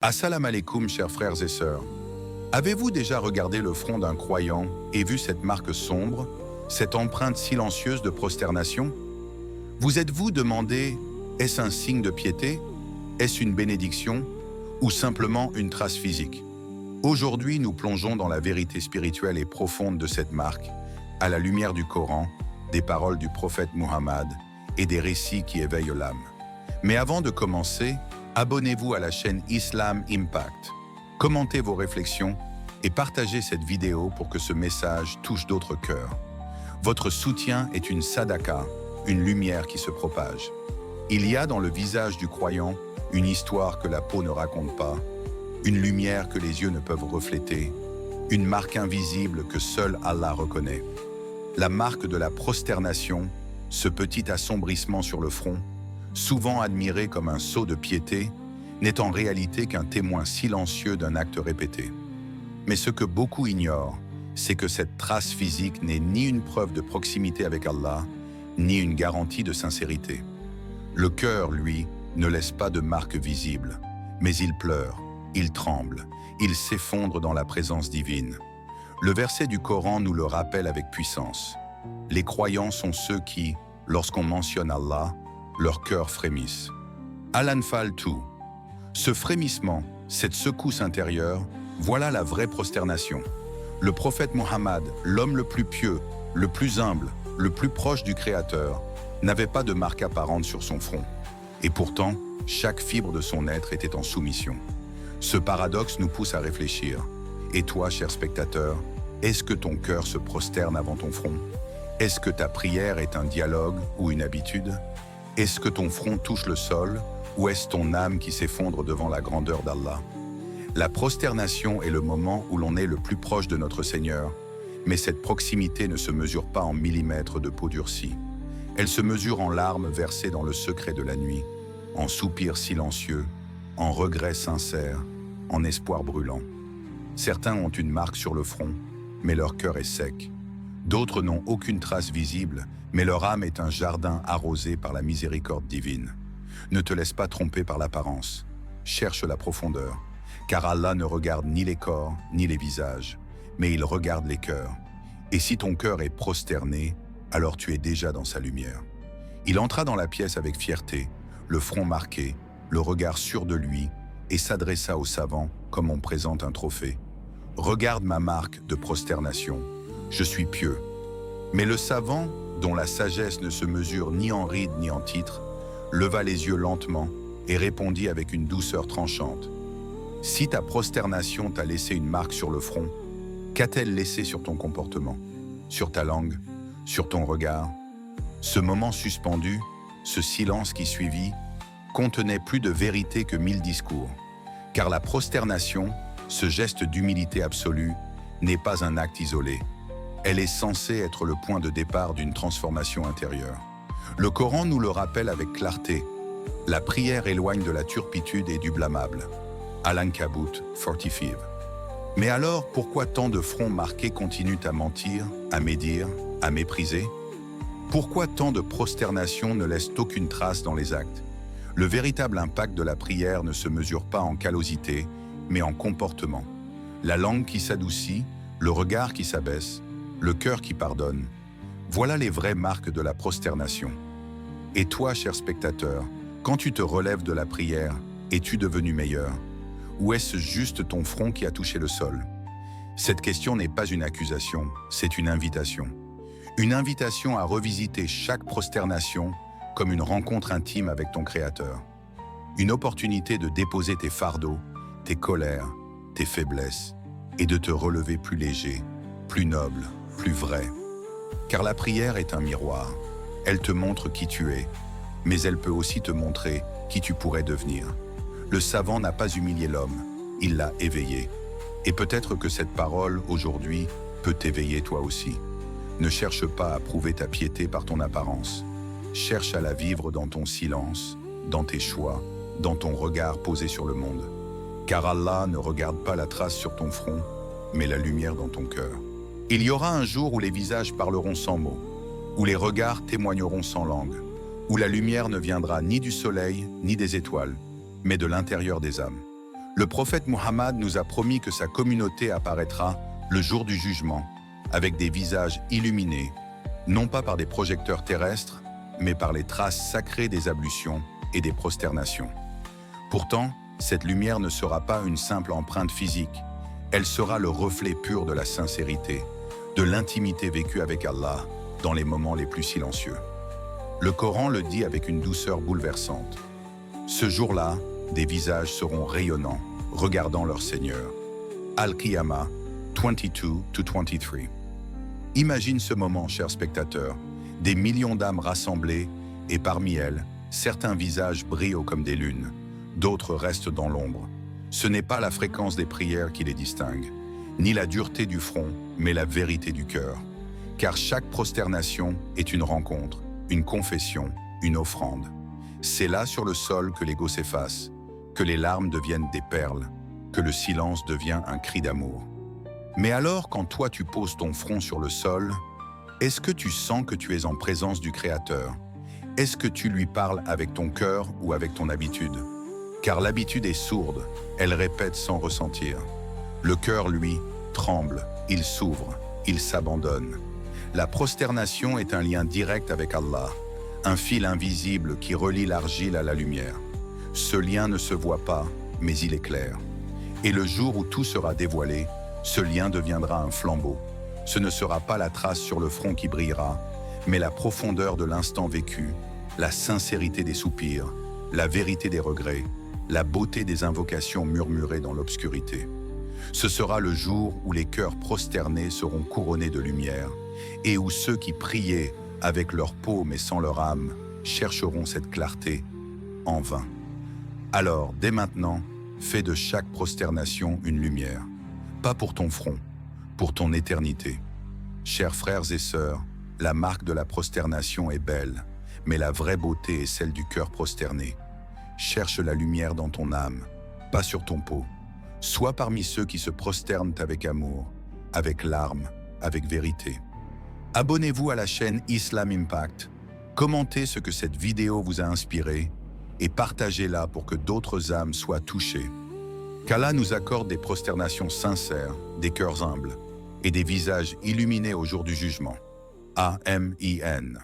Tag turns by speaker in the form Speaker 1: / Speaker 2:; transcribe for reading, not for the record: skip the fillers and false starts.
Speaker 1: Assalamu alaikum, chers frères et sœurs. Avez-vous déjà regardé le front d'un croyant et vu cette marque sombre, cette empreinte silencieuse de prosternation? Vous êtes-vous demandé, est-ce un signe de piété? Est-ce une bénédiction? Ou simplement une trace physique? Aujourd'hui, nous plongeons dans la vérité spirituelle et profonde de cette marque, à la lumière du Coran, des paroles du prophète Muhammad et des récits qui éveillent l'âme. Mais avant de commencer, abonnez-vous à la chaîne Islam Impact. Commentez vos réflexions et partagez cette vidéo pour que ce message touche d'autres cœurs. Votre soutien est une sadaqa, une lumière qui se propage. Il y a dans le visage du croyant une histoire que la peau ne raconte pas, une lumière que les yeux ne peuvent refléter, une marque invisible que seul Allah reconnaît. La marque de la prosternation, ce petit assombrissement sur le front, souvent admiré comme un sceau de piété, n'est en réalité qu'un témoin silencieux d'un acte répété. Mais ce que beaucoup ignorent, c'est que cette trace physique n'est ni une preuve de proximité avec Allah, ni une garantie de sincérité. Le cœur, lui, ne laisse pas de marque visible, mais il pleure, il tremble, il s'effondre dans la présence divine. Le verset du Coran nous le rappelle avec puissance. Les croyants sont ceux qui, lorsqu'on mentionne Allah, leur cœur frémisse. Al-Anfal 2. Ce frémissement, cette secousse intérieure, voilà la vraie prosternation. Le prophète Mohammed, l'homme le plus pieux, le plus humble, le plus proche du Créateur, n'avait pas de marque apparente sur son front. Et pourtant, chaque fibre de son être était en soumission. Ce paradoxe nous pousse à réfléchir. Et toi, cher spectateur, est-ce que ton cœur se prosterne avant ton front? Est-ce que ta prière est un dialogue ou une habitude? Est-ce que ton front touche le sol ou est-ce ton âme qui s'effondre devant la grandeur d'Allah? La prosternation est le moment où l'on est le plus proche de notre Seigneur, mais cette proximité ne se mesure pas en millimètres de peau durcie. Elle se mesure en larmes versées dans le secret de la nuit, en soupirs silencieux, en regrets sincères, en espoir brûlant. Certains ont une marque sur le front, mais leur cœur est sec. D'autres n'ont aucune trace visible, mais leur âme est un jardin arrosé par la miséricorde divine. Ne te laisse pas tromper par l'apparence. Cherche la profondeur, car Allah ne regarde ni les corps, ni les visages, mais il regarde les cœurs. Et si ton cœur est prosterné, alors tu es déjà dans sa lumière. Il entra dans la pièce avec fierté, le front marqué, le regard sûr de lui, et s'adressa au savant comme on présente un trophée. « Regarde ma marque de prosternation, je suis pieux. » Mais le savant, dont la sagesse ne se mesure ni en rides ni en titres, leva les yeux lentement et répondit avec une douceur tranchante. « Si ta prosternation t'a laissé une marque sur le front, qu'a-t-elle laissé sur ton comportement, sur ta langue, sur ton regard ?» Ce moment suspendu, ce silence qui suivit, contenait plus de vérité que 1000 discours. Car la prosternation, ce geste d'humilité absolue, n'est pas un acte isolé. Elle est censée être le point de départ d'une transformation intérieure. Le Coran nous le rappelle avec clarté. La prière éloigne de la turpitude et du blâmable. Al-Ankabut 45. Mais alors, pourquoi tant de fronts marqués continuent à mentir, à médire, à mépriser? Pourquoi tant de prosternations ne laissent aucune trace dans les actes? Le véritable impact de la prière ne se mesure pas en callosité, mais en comportement. La langue qui s'adoucit, le regard qui s'abaisse, le cœur qui pardonne. Voilà les vraies marques de la prosternation. Et toi, cher spectateur, quand tu te relèves de la prière, es-tu devenu meilleur? Ou est-ce juste ton front qui a touché le sol? Cette question n'est pas une accusation, c'est une invitation. Une invitation à revisiter chaque prosternation comme une rencontre intime avec ton Créateur. Une opportunité de déposer tes fardeaux, tes colères, tes faiblesses, et de te relever plus léger, plus noble, plus vrai. Car la prière est un miroir. Elle te montre qui tu es, mais elle peut aussi te montrer qui tu pourrais devenir. Le savant n'a pas humilié l'homme, il l'a éveillé. Et peut-être que cette parole, aujourd'hui, peut t'éveiller toi aussi. Ne cherche pas à prouver ta piété par ton apparence. Cherche à la vivre dans ton silence, dans tes choix, dans ton regard posé sur le monde. Car Allah ne regarde pas la trace sur ton front, mais la lumière dans ton cœur. Il y aura un jour où les visages parleront sans mots, où les regards témoigneront sans langue, où la lumière ne viendra ni du soleil, ni des étoiles, mais de l'intérieur des âmes. Le prophète Muhammad nous a promis que sa communauté apparaîtra le jour du jugement, avec des visages illuminés, non pas par des projecteurs terrestres, mais par les traces sacrées des ablutions et des prosternations. Pourtant, cette lumière ne sera pas une simple empreinte physique, elle sera le reflet pur de la sincérité, de l'intimité vécue avec Allah dans les moments les plus silencieux. Le Coran le dit avec une douceur bouleversante. Ce jour-là, des visages seront rayonnants, regardant leur Seigneur. Al-Qiyamah 22-23. Imagine ce moment, chers spectateurs, des millions d'âmes rassemblées, et parmi elles, certains visages brillent comme des lunes, d'autres restent dans l'ombre. Ce n'est pas la fréquence des prières qui les distingue, ni la dureté du front, mais la vérité du cœur. Car chaque prosternation est une rencontre, une confession, une offrande. C'est là sur le sol que l'ego s'efface, que les larmes deviennent des perles, que le silence devient un cri d'amour. Mais alors, quand toi tu poses ton front sur le sol, est-ce que tu sens que tu es en présence du Créateur? Est-ce que tu lui parles avec ton cœur ou avec ton habitude? Car l'habitude est sourde, elle répète sans ressentir. Le cœur, lui, tremble, il s'ouvre, il s'abandonne. La prosternation est un lien direct avec Allah, un fil invisible qui relie l'argile à la lumière. Ce lien ne se voit pas, mais il est clair. Et le jour où tout sera dévoilé, ce lien deviendra un flambeau. Ce ne sera pas la trace sur le front qui brillera, mais la profondeur de l'instant vécu, la sincérité des soupirs, la vérité des regrets, la beauté des invocations murmurées dans l'obscurité. Ce sera le jour où les cœurs prosternés seront couronnés de lumière et où ceux qui priaient avec leur peau mais sans leur âme chercheront cette clarté en vain. Alors, dès maintenant, fais de chaque prosternation une lumière, pas pour ton front, pour ton éternité. Chers frères et sœurs, la marque de la prosternation est belle, mais la vraie beauté est celle du cœur prosterné. Cherche la lumière dans ton âme, pas sur ton peau. Sois parmi ceux qui se prosternent avec amour, avec larmes, avec vérité. Abonnez-vous à la chaîne Islam Impact, commentez ce que cette vidéo vous a inspiré et partagez-la pour que d'autres âmes soient touchées. Qu'Allah nous accorde des prosternations sincères, des cœurs humbles et des visages illuminés au jour du jugement. Amen.